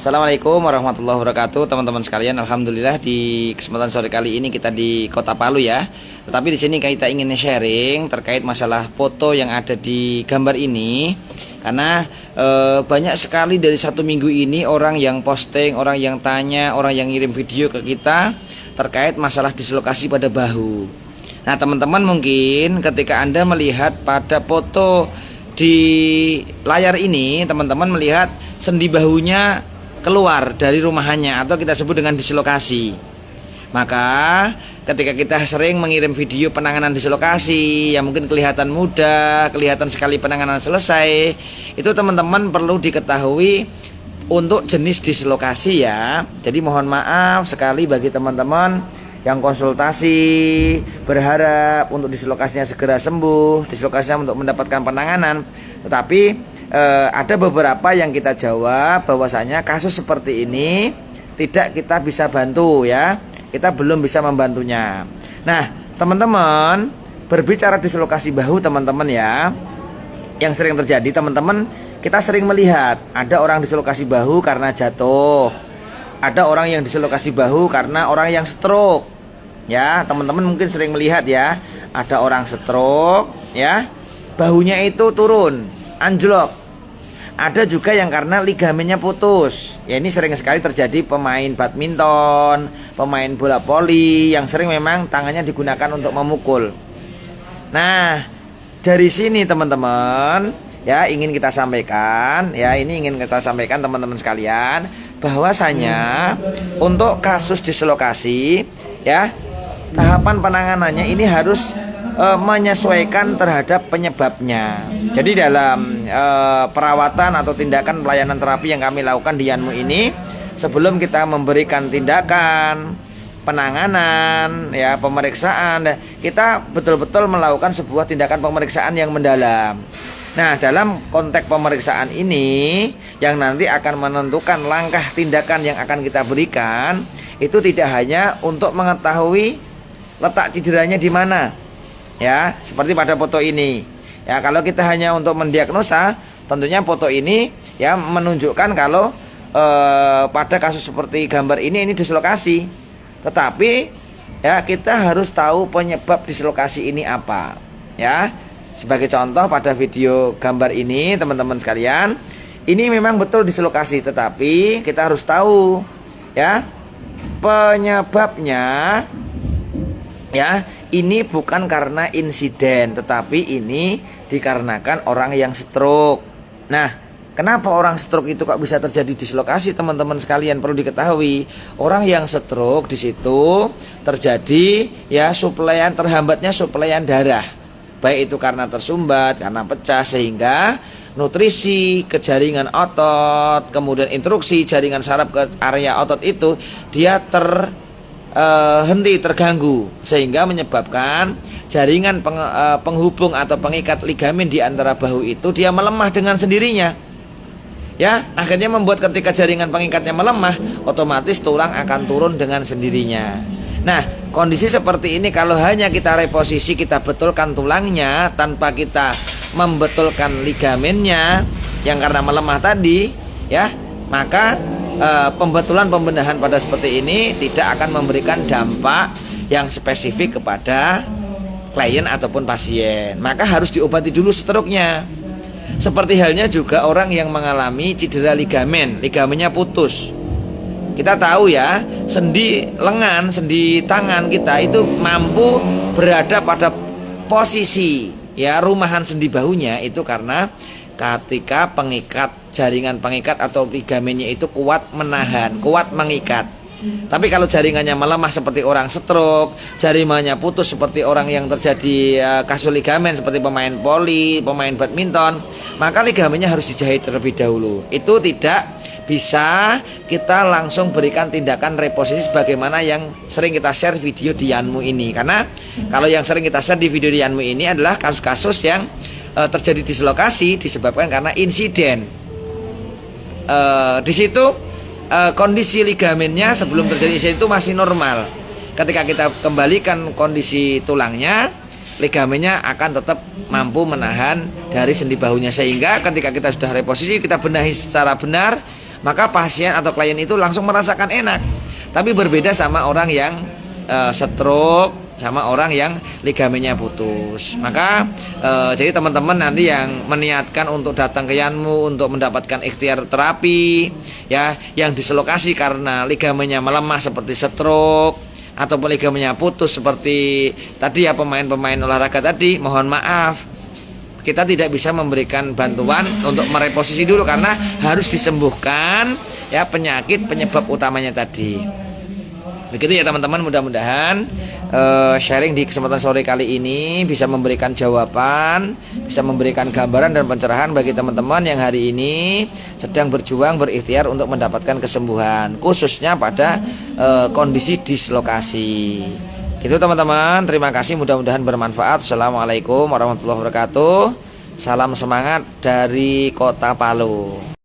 Assalamualaikum warahmatullahi wabarakatuh, teman-teman sekalian. Alhamdulillah di kesempatan sore kali ini kita di Kota Palu ya. Tetapi di sini kita ingin sharing terkait masalah foto yang ada di gambar ini. Karena banyak sekali dari satu minggu ini orang yang posting, orang yang tanya, orang yang ngirim video ke kita terkait masalah dislokasi pada bahu. Nah, teman-teman mungkin ketika Anda melihat pada foto di layar ini, teman-teman melihat sendi bahunya keluar dari rumahannya atau kita sebut dengan dislokasi. Maka ketika kita sering mengirim video penanganan dislokasi yang mungkin kelihatan mudah, kelihatan sekali penanganan selesai, itu teman-teman perlu diketahui untuk jenis dislokasi ya. Jadi mohon maaf sekali bagi teman-teman yang konsultasi berharap untuk dislokasinya segera sembuh, dislokasinya untuk mendapatkan penanganan, tetapi ada beberapa yang kita jawab bahwasanya kasus seperti ini tidak kita bisa bantu ya, kita belum bisa membantunya. Nah, teman-teman berbicara dislokasi bahu teman-teman ya, yang sering terjadi teman-teman, kita sering melihat ada orang dislokasi bahu karena jatuh, ada orang yang dislokasi bahu karena orang yang stroke ya. Teman-teman mungkin sering melihat ya, ada orang stroke ya, bahunya itu turun, anjlok. Ada juga yang karena ligamennya putus. Ya, ini sering sekali terjadi pemain badminton, pemain bola voli yang sering memang tangannya digunakan untuk memukul. Nah, dari sini teman-teman ya ingin kita sampaikan ya, ini ingin kita sampaikan teman-teman sekalian bahwasanya untuk kasus dislokasi ya, tahapan penanganannya ini harus menyesuaikan terhadap penyebabnya. Jadi dalam perawatan atau tindakan pelayanan terapi yang kami lakukan di Yanmu ini, sebelum kita memberikan tindakan penanganan ya, pemeriksaan, kita betul-betul melakukan sebuah tindakan pemeriksaan yang mendalam. Nah, dalam konteks pemeriksaan ini yang nanti akan menentukan langkah tindakan yang akan kita berikan, itu tidak hanya untuk mengetahui letak cederanya di mana ya, seperti pada foto ini ya. Kalau kita hanya untuk mendiagnosa, tentunya foto ini ya menunjukkan kalau pada kasus seperti gambar ini dislokasi. Tetapi ya kita harus tahu penyebab dislokasi ini apa ya. Sebagai contoh pada video gambar ini teman-teman sekalian, ini memang betul dislokasi, tetapi kita harus tahu ya penyebabnya ya. Ini bukan karena insiden, tetapi ini dikarenakan orang yang stroke. Nah, kenapa orang stroke itu kok bisa terjadi dislokasi teman-teman sekalian? Perlu diketahui, orang yang stroke di situ terjadi ya terhambatnya suplaian darah, baik itu karena tersumbat, karena pecah, sehingga nutrisi ke jaringan otot, kemudian instruksi jaringan saraf ke area otot itu dia terganggu, sehingga menyebabkan jaringan penghubung atau pengikat ligamen di antara bahu itu dia melemah dengan sendirinya ya. Akhirnya membuat ketika jaringan pengikatnya melemah, otomatis tulang akan turun dengan sendirinya. Nah, kondisi seperti ini kalau hanya kita reposisi, kita betulkan tulangnya tanpa kita membetulkan ligamennya yang karena melemah tadi ya, maka pembetulan pembenahan pada seperti ini tidak akan memberikan dampak yang spesifik kepada klien ataupun pasien. Maka harus diobati dulu stroke-nya. Seperti halnya juga orang yang mengalami cedera ligamennya putus. Kita tahu ya, sendi lengan, sendi tangan kita itu mampu berada pada posisi ya rumahan sendi bahunya itu karena ketika jaringan pengikat atau ligamennya itu kuat menahan, kuat mengikat. Tapi kalau jaringannya melemah seperti orang stroke, jaringannya putus seperti orang yang terjadi kasus ligamen seperti pemain voli, pemain badminton, maka ligamennya harus dijahit terlebih dahulu. Itu tidak bisa kita langsung berikan tindakan reposisi sebagaimana yang sering kita share video di Yanmu ini. Karena kalau yang sering kita share di video di Yanmu ini adalah kasus-kasus yang terjadi dislokasi disebabkan karena insiden. Di situ kondisi ligamennya sebelum terjadi insiden itu masih normal. Ketika kita kembalikan kondisi tulangnya, ligamennya akan tetap mampu menahan dari sendi bahunya, sehingga ketika kita sudah reposisi, kita benahi secara benar, maka pasien atau klien itu langsung merasakan enak. Tapi berbeda sama orang yang stroke, sama orang yang ligamennya putus. Maka jadi teman-teman nanti yang meniatkan untuk datang ke Yanmu untuk mendapatkan ikhtiar terapi ya, yang dislokasi karena ligamennya melemah seperti stroke ataupun ligamennya putus seperti tadi ya pemain-pemain olahraga tadi, mohon maaf kita tidak bisa memberikan bantuan untuk mereposisi dulu karena harus disembuhkan ya penyakit penyebab utamanya tadi. Begitu ya teman-teman, mudah-mudahan sharing di kesempatan sore kali ini bisa memberikan jawaban, bisa memberikan gambaran dan pencerahan bagi teman-teman yang hari ini sedang berjuang berikhtiar untuk mendapatkan kesembuhan, khususnya pada kondisi dislokasi. Gitu teman-teman, terima kasih, mudah-mudahan bermanfaat. Assalamualaikum warahmatullahi wabarakatuh. Salam semangat dari Kota Palu.